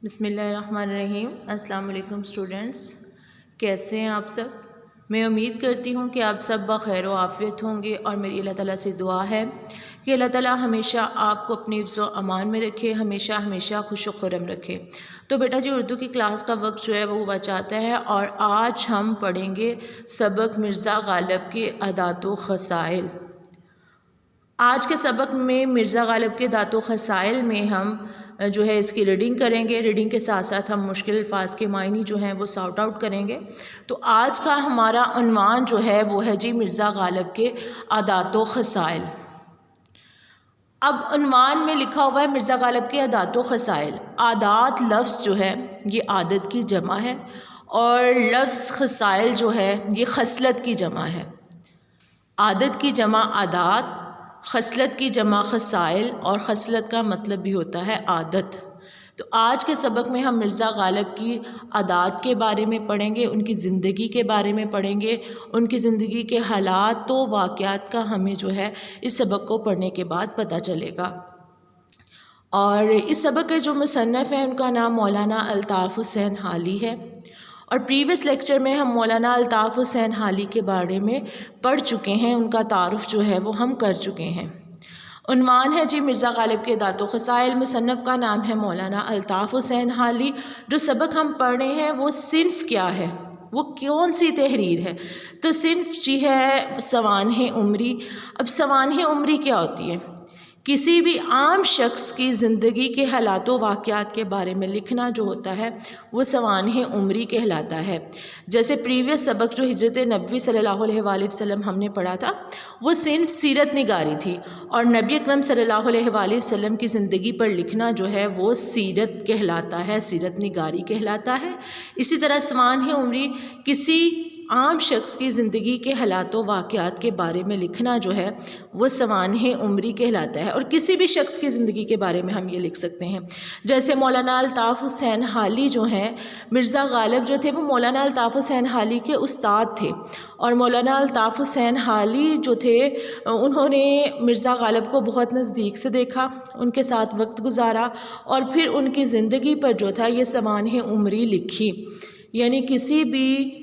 بسم اللہ الرحمن الرحیم۔ السلام علیکم اسٹوڈنٹس، کیسے ہیں آپ سب؟ میں امید کرتی ہوں کہ آپ سب بخیر و عافیت ہوں گے، اور میری اللہ تعالیٰ سے دعا ہے کہ اللہ تعالیٰ ہمیشہ آپ کو اپنی حفظ و امان میں رکھے، ہمیشہ خوش و خرم رکھے۔ تو بیٹا جی، اردو کی کلاس کا وقت جو ہے وہ بچ آتا ہے، اور آج ہم پڑھیں گے سبق مرزا غالب کے ادات و خصائل۔ آج کے سبق میں مرزا غالب کے ادات و خصائل میں ہم جو ہے اس کی ریڈنگ کریں گے۔ ریڈنگ کے ساتھ ساتھ ہم مشکل الفاظ کے معنی جو ہیں وہ سارٹ آؤٹ کریں گے۔ تو آج کا ہمارا عنوان جو ہے وہ ہے جی مرزا غالب کے ادات و خصائل۔ اب عنوان میں لکھا ہوا ہے مرزا غالب کے ادات و خصائل۔ عادات لفظ جو ہے یہ عادت کی جمع ہے، اور لفظ خصائل جو ہے یہ خصلت کی جمع ہے۔ عادت کی جمع عادات، خصلت کی جمع خصائل، اور خصلت کا مطلب بھی ہوتا ہے عادت۔ تو آج کے سبق میں ہم مرزا غالب کی عادات کے بارے میں پڑھیں گے، ان کی زندگی کے بارے میں پڑھیں گے، ان کی زندگی کے حالات و واقعات کا ہمیں جو ہے اس سبق کو پڑھنے کے بعد پتہ چلے گا۔ اور اس سبق کے جو مصنف ہیں ان کا نام مولانا الطاف حسین حالی ہے، اور پریویس لیکچر میں ہم مولانا الطاف حسین حالی کے بارے میں پڑھ چکے ہیں، ان کا تعارف جو ہے وہ ہم کر چکے ہیں۔ عنوان ہے جی مرزا غالب کے ادات و خصائل۔ مصنف کا نام ہے مولانا الطاف حسین حالی۔ جو سبق ہم پڑھ رہے ہیں وہ صنف کیا ہے، وہ کون سی تحریر ہے؟ تو صنف جی ہے سوانح عمری۔ اب سوانح عمری کیا ہوتی ہے؟ کسی بھی عام شخص کی زندگی کے حالات و واقعات کے بارے میں لکھنا جو ہوتا ہے وہ سوانح عمری کہلاتا ہے۔ جیسے پریویس سبق جو ہجرت نبوی صلی اللہ علیہ وآلہ وسلم ہم نے پڑھا تھا، وہ صنف سیرت نگاری تھی، اور نبی اکرم صلی اللہ علیہ وآلہ وسلم کی زندگی پر لکھنا جو ہے وہ سیرت کہلاتا ہے، سیرت نگاری کہلاتا ہے۔ اسی طرح سوانح عمری کسی عام شخص کی زندگی کے حالات و واقعات کے بارے میں لکھنا جو ہے وہ سوانح عمری کہلاتا ہے، اور کسی بھی شخص کی زندگی کے بارے میں ہم یہ لکھ سکتے ہیں۔ جیسے مولانا الطاف حسین حالی جو ہیں، مرزا غالب جو تھے وہ مولانا الطاف حسین حالی کے استاد تھے، اور مولانا الطاف حسین حالی جو تھے انہوں نے مرزا غالب کو بہت نزدیک سے دیکھا، ان کے ساتھ وقت گزارا، اور پھر ان کی زندگی پر جو تھا یہ سوانح عمری لکھی۔ یعنی کسی بھی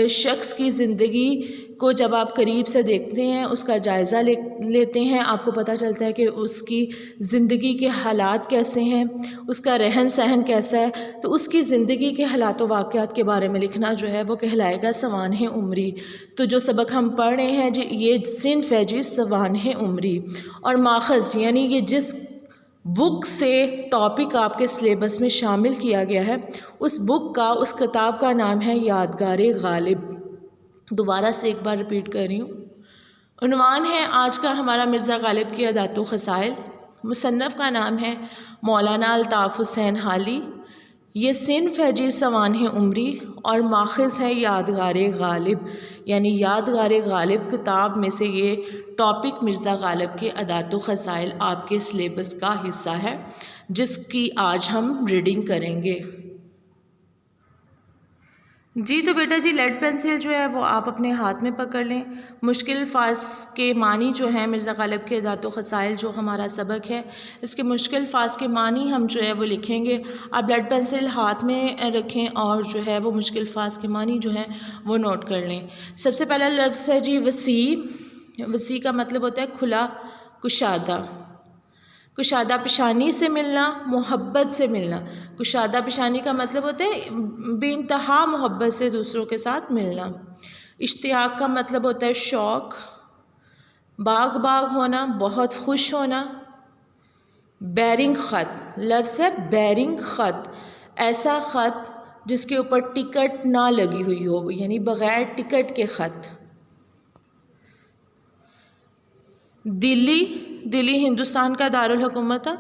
شخص کی زندگی کو جب آپ قریب سے دیکھتے ہیں، اس کا جائزہ لیتے ہیں، آپ کو پتہ چلتا ہے کہ اس کی زندگی کے حالات کیسے ہیں، اس کا رہن سہن کیسا ہے، تو اس کی زندگی کے حالات و واقعات کے بارے میں لکھنا جو ہے وہ کہلائے گا سوانح عمری۔ تو جو سبق ہم پڑھ رہے ہیں جی یہ صنف ہے جی سوانح عمری۔ اور ماخذ یعنی یہ جس بک سے ٹاپک آپ کے سلیبس میں شامل کیا گیا ہے، اس بک کا، اس کتاب کا نام ہے یادگار غالب۔ دوبارہ سے ایک بار ریپیٹ کر رہی ہوں۔ عنوان ہے آج کا ہمارا مرزا غالب کی ادات و خصائل۔ مصنف کا نام ہے مولانا الطاف حسین حالی۔ یہ صنف ہے جی سوانح عمری، اور ماخذ ہے یادگار غالب، یعنی یادگار غالب کتاب میں سے یہ ٹاپک مرزا غالب کے ادات و خصائل آپ کے سلیبس کا حصہ ہے، جس کی آج ہم ریڈنگ کریں گے۔ جی تو بیٹا جی لیڈ پینسل جو ہے وہ آپ اپنے ہاتھ میں پکڑ لیں۔ مشکل الفاظ کے معنی جو ہیں مرزا غالب کے ادات و خصائل جو ہمارا سبق ہے، اس کے مشکل الفاظ کے معنی ہم جو ہے وہ لکھیں گے۔ آپ لیڈ پینسل ہاتھ میں رکھیں اور جو ہے وہ مشکل الفاظ کے معنی جو ہیں وہ نوٹ کر لیں۔ سب سے پہلا لفظ ہے جی وسیع۔ وسیع کا مطلب ہوتا ہے کھلا، کشادہ۔ کشادہ پیشانی سے ملنا، محبت سے ملنا۔ کشادہ پیشانی کا مطلب ہوتا ہے بے انتہا محبت سے دوسروں کے ساتھ ملنا۔ اشتیاق کا مطلب ہوتا ہے شوق۔ باغ باغ ہونا، بہت خوش ہونا۔ بیرنگ خط، لفظ ہے بیرنگ خط، ایسا خط جس کے اوپر ٹکٹ نہ لگی ہوئی ہو، یعنی بغیر ٹکٹ کے خط۔ دلی، دلی ہندوستان کا دارالحکومت ہے،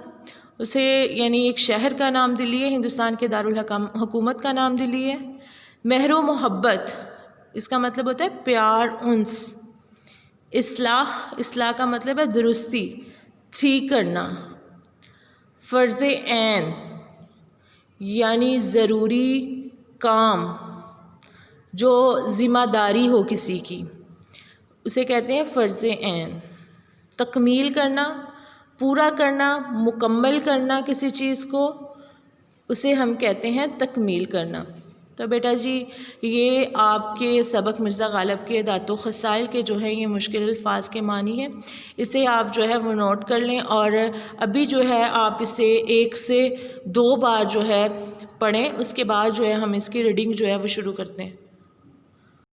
اسے یعنی ایک شہر کا نام دلی ہے، ہندوستان کے دارالحکومت کا نام دلی ہے۔ مہر و محبت، اس کا مطلب ہوتا ہے پیار، انس۔ اصلاح، اصلاح کا مطلب ہے درستی، ٹھیک کرنا۔ فرض عین یعنی ضروری کام، جو ذمہ داری ہو کسی کی، اسے کہتے ہیں فرض عین۔ تکمیل کرنا، پورا کرنا، مکمل کرنا کسی چیز کو۔ اسے ہم کہتے ہیں تکمیل کرنا۔ تو بیٹا جی یہ آپ کے سبق مرزا غالب کے ذات و خصائل کے جو ہیں یہ مشکل الفاظ کے معنی ہیں، اسے آپ جو ہے وہ نوٹ کر لیں، اور ابھی جو ہے آپ اسے 1 سے 2 بار جو ہے پڑھیں، اس کے بعد جو ہے ہم اس کی ریڈنگ جو ہے وہ شروع کرتے ہیں۔